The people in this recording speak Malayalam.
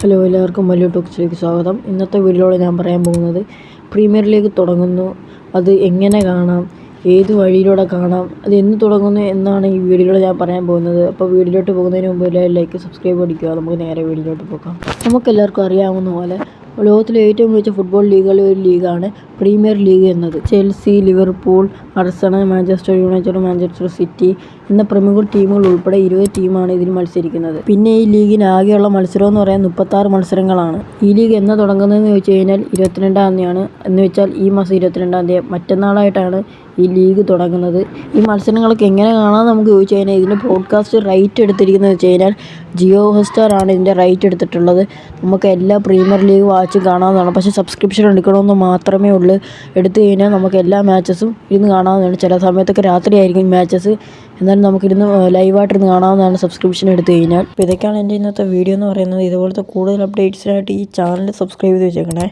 ഹലോ, എല്ലാവർക്കും മല്ലു ടോക്സിലേക്ക് സ്വാഗതം. ഇന്നത്തെ വീഡിയോയിൽ ഞാൻ പറയാൻ പോകുന്നത് പ്രീമിയർ ലീഗ് തുടങ്ങുന്നു, അത് എങ്ങനെ കാണാം, ഏത് വഴിയിലൂടെ കാണാം, അത് എന്ന് തുടങ്ങുന്നു എന്നാണ് ഈ വീഡിയോയിൽ ഞാൻ പറയാൻ പോകുന്നത്. അപ്പോൾ വീഡിയോയിലോട്ട് പോകുന്നതിന് മുമ്പ് ലൈക്ക്, സബ്സ്ക്രൈബ് അടിക്കുക. നമുക്ക് നേരെ വീഡിയോയിലോട്ട് പോകാം. നമുക്കെല്ലാവർക്കും അറിയാവുന്ന പോലെ ലോകത്തിലെ ഏറ്റവും മികച്ച ഫുട്ബോൾ ലീഗുകളിൽ ഒരു ലീഗാണ് പ്രീമിയർ ലീഗ് എന്നത്. Chelsea, Liverpool, Arsenal, Manchester United, Manchester City എന്ന പ്രമുഖ ടീമുകൾ ഉൾപ്പെടെ 20 ടീമാണ് ഇതിൽ മത്സരിക്കുന്നത്. പിന്നെ ഈ ലീഗിന് ആകെയുള്ള മത്സരം എന്ന് പറയുന്നത് 36 മത്സരങ്ങളാണ്. ഈ ലീഗ് എന്നാ തുടങ്ങുന്നതെന്ന് ചോദിച്ചു കഴിഞ്ഞാൽ 22-ാം തീയതിയാണ്. എന്ന് വെച്ചാൽ ഈ മാസം 22-ാം തീയതി മറ്റന്നാളായിട്ടാണ് ഈ ലീഗ് തുടങ്ങുന്നത്. ഈ മത്സരങ്ങളൊക്കെ എങ്ങനെ കാണാൻ നമുക്ക് ചോദിച്ചു കഴിഞ്ഞാൽ ഇതിൻ്റെ ബ്രോഡ്കാസ്റ്റ് റൈറ്റ് എടുത്തിരിക്കുന്നത് വെച്ച് കഴിഞ്ഞാൽ ജിയോ ഹോട്ട്സ്റ്റാർ ആണ് ഇതിൻ്റെ റൈറ്റ് എടുത്തിട്ടുള്ളത്. നമുക്ക് എല്ലാ പ്രീമിയർ ലീഗ് വാച്ചും കാണാവുന്നതാണ്. പക്ഷേ സബ്സ്ക്രിപ്ഷൻ എടുക്കണമെന്ന് മാത്രമേ ഉള്ളൂ. എടുത്തു കഴിഞ്ഞാൽ നമുക്ക് എല്ലാ മാച്ചസും ഇരുന്ന് കാണാവുന്നതാണ്. ചില സമയത്തൊക്കെ രാത്രിയായിരിക്കും മാച്ചസ്, എന്നാലും നമുക്കിരുന്ന് ലൈവായിട്ടിരുന്ന് കാണാവുന്നതാണ് സബ്സ്ക്രിപ്ഷൻ എടുത്തു കഴിഞ്ഞാൽ. അപ്പോൾ ഇതൊക്കെയാണ് എൻ്റെ ഇന്നത്തെ വീഡിയോ എന്ന് പറയുന്നത്. ഇതുപോലത്തെ കൂടുതൽ അപ്ഡേറ്റ്സിനായിട്ട് ഈ ചാനൽ സബ്സ്ക്രൈബ് ചെയ്ത് വെച്ചേക്കണേ.